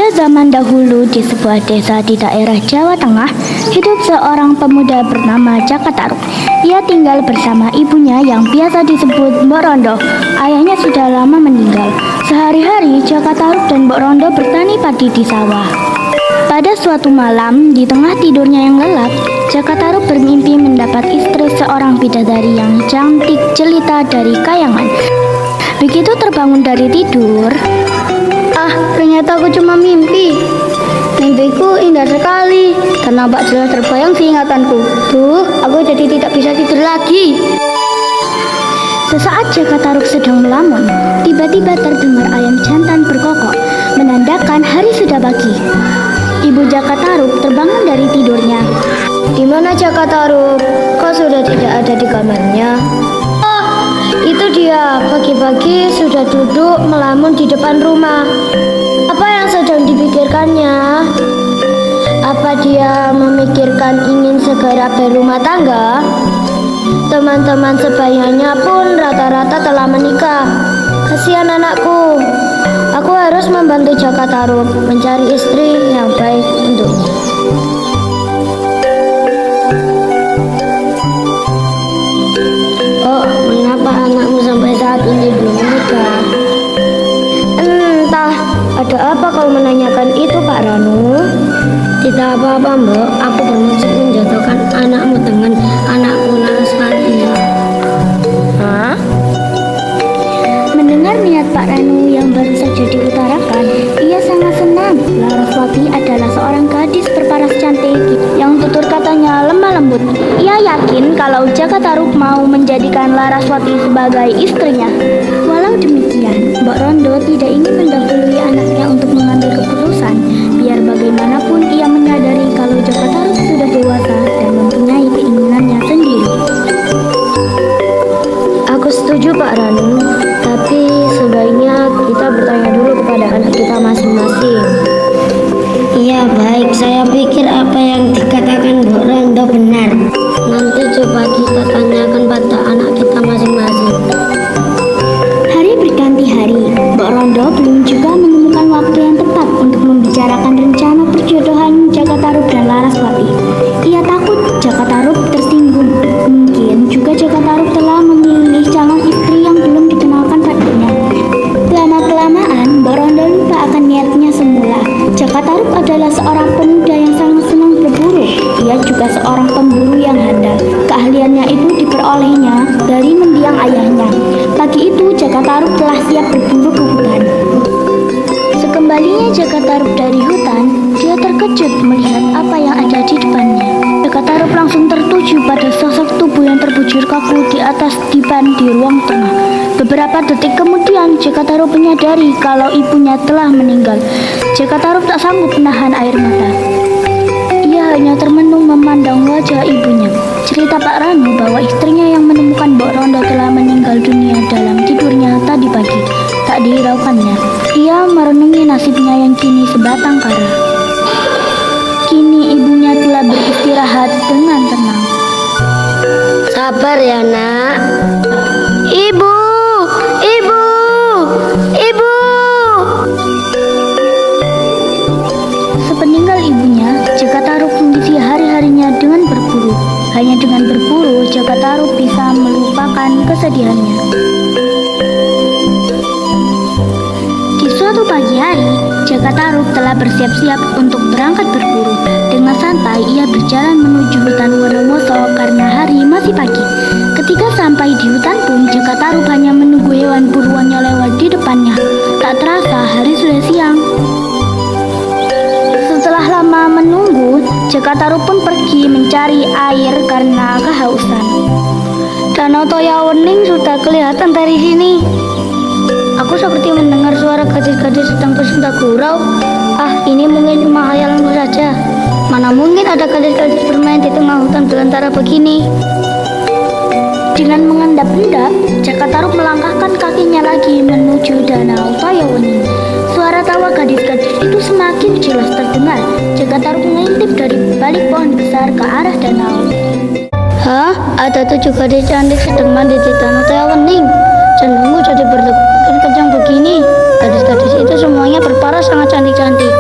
Pada zaman dahulu di sebuah desa di daerah Jawa Tengah, hidup seorang pemuda bernama Jaka Tarub. Ia tinggal bersama ibunya yang biasa disebut Mbok Rondo. Ayahnya sudah lama meninggal. Sehari-hari Jaka Tarub dan Mbok Rondo bertani padi di sawah. Pada suatu malam, di tengah tidurnya yang lelap, Jaka Tarub bermimpi mendapat istri seorang bidadari yang cantik jelita dari kayangan. Begitu terbangun dari tidur, ternyata aku cuma mimpi. Mimpiku indah sekali dan nampak jelas terbayang di ingatanku. Aku jadi tidak bisa tidur lagi. Sesaat Jaka Tarub sedang melamun, tiba-tiba terdengar ayam jantan berkokok, menandakan hari sudah pagi. Ibu Jaka Tarub terbangun dari tidurnya. "Di mana Jaka Tarub? Kok sudah tidak ada di kamarnya?" "Itu dia, pagi-pagi sudah duduk melamun di depan rumah. Apa yang sedang dipikirkannya? Apa dia memikirkan ingin segera berumah tangga? Teman-teman sebayanya pun rata-rata telah menikah. Kasihan anakku. Aku harus membantu Jaka Tarub mencari istri yang baik untuknya." "Oh, mengapa anakmu sampai saat ini belum menikah?" "Entah, ada apa kau menanyakan itu, Pak Ranu?" "Tidak apa-apa, Mbok. Aku bermaksud menjodohkan anakmu dengan anakku Laraswati." "Hah?" Mendengar niat Pak Ranu yang baru saja diutarakan, ia sangat senang. Laraswati adalah seorang gadis berparas cantik yang tutur katanya lemah lembut. Ia yakin kalau Jaka Tarub mau menjadikan Laraswati sebagai istrinya. Walau demikian, Mbok Rondo tidak ingin mendahului anaknya untuk mengambil keputusan. Biar bagaimanapun ia menyadari kalau Jaka Tarub sudah dewasa dan mempunyai keinginannya sendiri. "Aku setuju, Pak Ranu, tapi sebaiknya kita bertanya dulu kepada anak kita masing-masing." "Iya, baik. Saya pikir apa yang dikatakan Mbok Rondo benar. Nanti coba kita tanyakan pada anak kita masing-masing." Hari berganti hari, Mbok Rondo belum juga menemukan waktu yang tepat untuk membicarakan rencana perjodohan Jaka Tarub dan Laraswati. Ia takut Jaka Tarub tersinggung. Mungkin juga Jaka Tarub telah memilih calon istri yang belum dikenalkan padanya. Lama-kelamaan, Mbok Rondo lupa akan niatnya semula. Jaka Tarub adalah seorang pemuda yang sangat senang berburu. Ia juga seorang pemburu yang handal. Keahliannya itu diperolehnya dari mendiang ayahnya. Pagi itu, Jaka Tarub telah siap berburu ke hutan. Sekembalinya Jaka Tarub dari hutan, dia terkejut melihat apa yang ada di depannya. Jaka Tarub langsung tertuju pada sosok tubuh yang terbujur kaku di atas dipan di ruang tengah. Beberapa detik kemudian, Jaka Tarub menyadari kalau ibunya telah meninggal. Jaka Tarub tak sanggup menahan air mata. Ia hanya termenung memandang wajah ibunya. Cerita Pak Ranu bahwa istrinya yang menemukan Mbok Rondo telah meninggal dunia dalam tidurnya tadi pagi tak dihiraukannya. Ia merenungi nasibnya yang kini sebatang kara. Kini ibunya telah beristirahat dengan tenang. "Sabar ya, Nak." "Ibu! Ibu! Ibu!" Sepeninggal ibunya, Jaka Tarub mengisi hari-harinya dengan berburu. Hanya dengan berburu, Jaka Tarub bisa melupakan kesedihannya. Di suatu pagi hari, Jaka Tarub telah bersiap-siap untuk berangkat berburu. Dengan santai, ia berjalan menuju hutan Wonomoso karena hari masih pagi. Ketika sampai di hutan pun, Jaka Tarub hanya menunggu hewan buruannya lewat di depannya. Tak terasa, hari sudah siang. Setelah lama menunggu, Jaka Tarub pun pergi mencari air karena kehausan. Danau Toyawening sudah kelihatan dari sini. Aku seperti mendengar suara gadis-gadis sedang bersentak gurau. Ini mungkin cuma khayalanku saja. Mana mungkin ada gadis-gadis bermain di tengah hutan belantara begini. Dengan mengendap-endap, Jaka Tarub melangkahkan kakinya lagi menuju Danau Toyawening. Suara tawa gadis-gadis itu semakin jelas terdengar. Jaka Tarub mengintip dari balik pohon besar ke arah danau. Ada 7 gadis cantik sedang mandi di Danau Toyawening. Jantungku jadi berdebar kencang begini. Gadis-gadis itu semuanya berparas sangat cantik-cantik.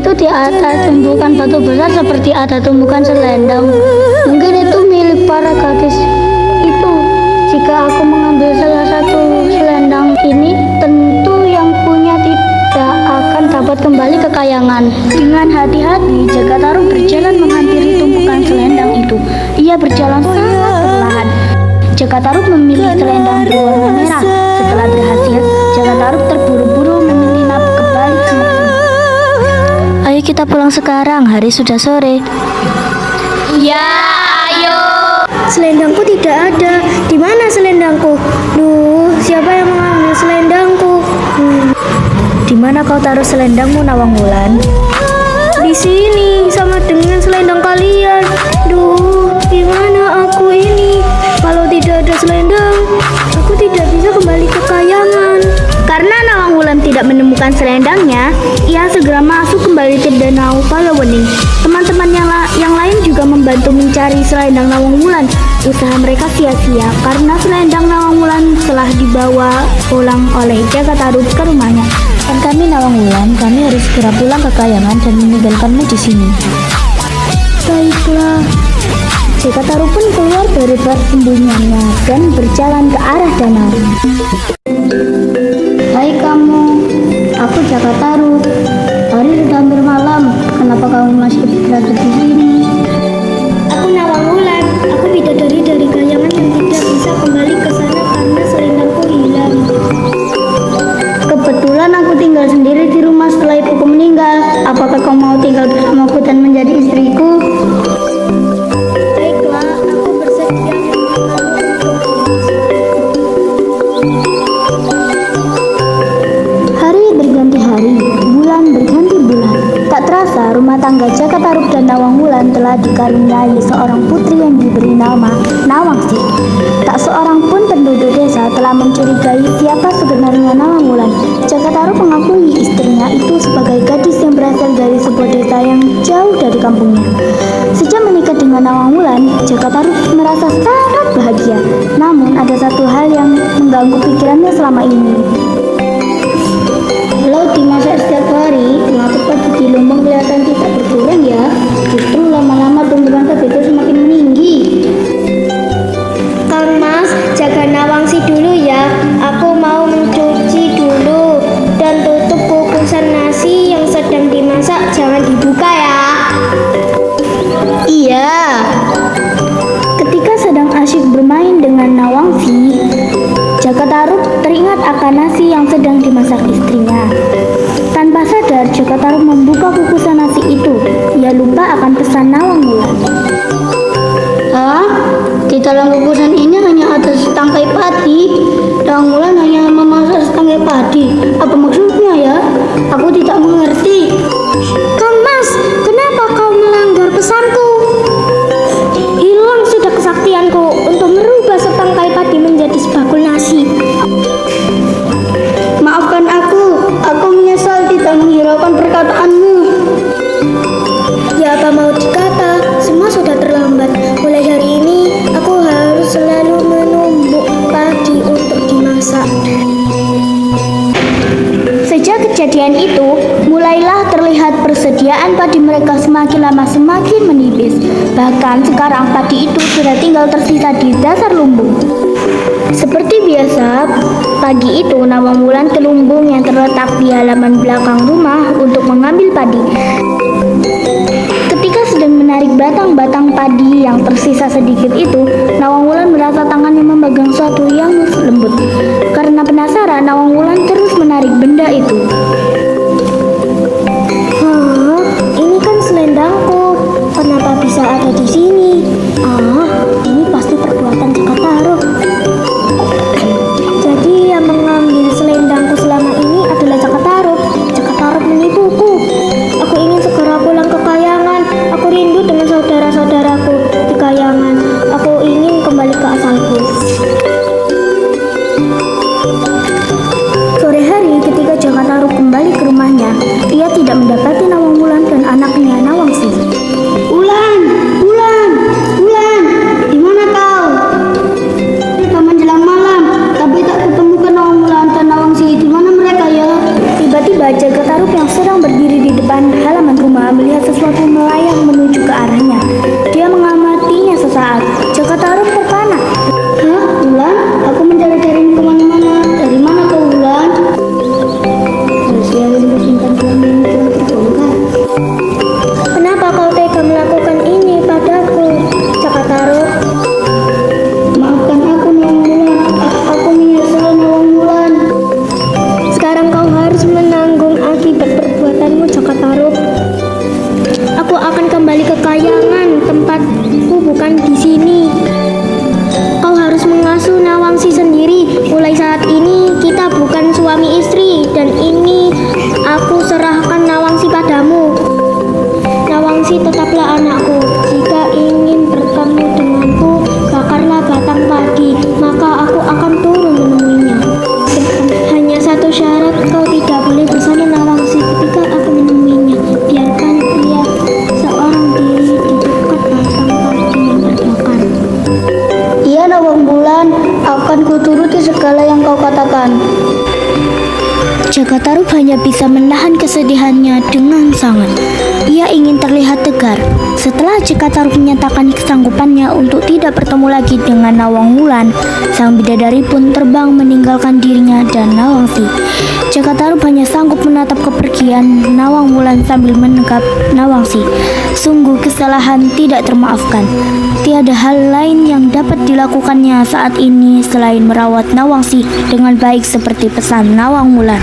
itu di atas tumbukan batu besar seperti ada tumbukan selendang. Mungkin itu milik para gadis itu. Jika aku mengambil salah satu selendang ini, tentu yang punya tidak akan dapat kembali ke kayangan. Dengan hati-hati, Jakartaru berjalan menghampiri tumpukan selendang itu. Ia berjalan sangat perlahan. Jakartaru memilih selendang berwarna merah. Setelah berhasil, Jakartaru terburu-buru menyelinap ke balik semut. Ayo kita pulang sekarang, hari sudah sore. Ya, ayo. Selendangku tidak ada. Di mana selendangku? Duh, siapa yang mengambil selendangku? Di mana kau taruh selendangmu, Nawangwulan? Di sini, sama dengan selendang kalian. Duh, di mana aku ini? Kalau tidak ada selendang, aku tidak bisa kembali ke kayangan. Karena Nawangwulan tidak menemukan selendangnya, ia segera masuk kembali ke danau Palawening. Teman-teman yang lain juga membantu mencari selendang Nawangwulan. Usaha mereka sia-sia karena selendang Nawangwulan telah dibawa pulang oleh Jakartaru ke rumahnya. Dan kami Nawangwulan, kami harus segera pulang ke kayangan dan meninggalkanmu di sini. Baiklah. Jakartaru pun keluar dari persembunyiannya dan berjalan ke arah danau. Hai kamu, aku Jakartaru. Hari sudah hampir malam. Kenapa kamu masih berada di sini? Aku Nawangwulan, aku bidadari dari kayangan yang tidak bisa kembali ke sana karena selendangku hilang. Kebetulan aku tinggal sendiri di rumah setelah ibuku meninggal. Apakah kau mau tinggal bersamaku dan menjadi istriku? Baiklah, aku bersedia Hari berganti hari, bulan berganti bulan. Tak terasa rumah tangga Jakartaru dan Nawangwulan telah dikaruniai seorang putri yang diberi nama Nawangsi. Tak seorang pun penduduk desa telah mencurigai siapa sebenarnya Nawangwulan. Jakartaru mengakui istrinya itu sebagai gadis yang berasal dari sebuah desa yang jauh dari kampungnya. Sejak menikah dengan Nawangwulan, Jakartaru merasa sangat bahagia. Namun ada satu hal yang mengganggu pikirannya selama ini. Kalau dimasak setiap hari, maka padi di lumbung kelihatan tidak berkurang ya. Justru lama-lama tumbuhan padi itu semakin meninggi. Kang Mas, jaga Nawangsi dulu ya. Aku mau mencuci dulu dan tutup kukusan nasi yang sedang dimasak, jangan dibuka ya. Iya. Ketika sedang asyik bermain dengan Nawangsi, Jakartaru teringat akan nasi yang sedang dimasak istrinya. Tanpa sadar, Jakartaru membuka kukusan nasi itu. Ia lupa akan pesan Nawangwulan. Hah? Di dalam kukusan ini hanya ada setangkai padi. Nawangwulan hanya memasak setangkai padi. Apa maksudnya ya? Aku tidak mengerti. Kang Mas, kenapa kau melanggar pesanku? Hilang sudah kesaktianku untuk merubah setangkai padi menjadi sebakul nasi. Maafkan aku menyesal tidak menghiraukan perkataanmu. Ya apa mau dikata, semua sudah terlambat. Mulai hari ini, aku harus selalu menumbuk padi untuk dimasak. Sejak kejadian itu, mulailah terlihat persediaan padi mereka semakin lama semakin menipis. Bahkan sekarang padi itu sudah tinggal tersisa di dasar lumbung. Seperti biasa, pagi itu Nawangwulan ke lumbung yang terletak di halaman belakang rumah untuk mengambil padi. Ketika sedang menarik batang-batang padi yang tersisa sedikit itu, Nawangwulan merasa tangannya memegang sesuatu yang lembut. Karena penasaran, Nawangwulan terus menarik benda itu. Ini kan selendangku. Kenapa bisa ada di sini? Ini pasti perbuatan Jakartaru. Jadi yang mengambil selendangku selama ini adalah Jakartaru. Jakartaru menipuku. Aku ingin segera pulang ke kayangan. Aku rindu dengan saudara-saudaraku di kayangan. Aku ingin kembali ke asalku. Cakatarup hanya bisa menahan kesedihannya dengan sangat. Ia ingin terlihat tegar. Setelah Cakatarup menyatakan kesanggupannya untuk tidak bertemu lagi dengan Nawang Wulan, sang bidadari pun terbang meninggalkan dirinya dan Nawangsi. Cakatarup hanya sanggup menatap kepergian Nawang Wulan sambil menegap Nawangsi. Sungguh kesalahan tidak termaafkan. Tiada hal lain yang dapat dilakukannya saat ini selain merawat Nawangsi dengan baik seperti pesan Nawang Wulan.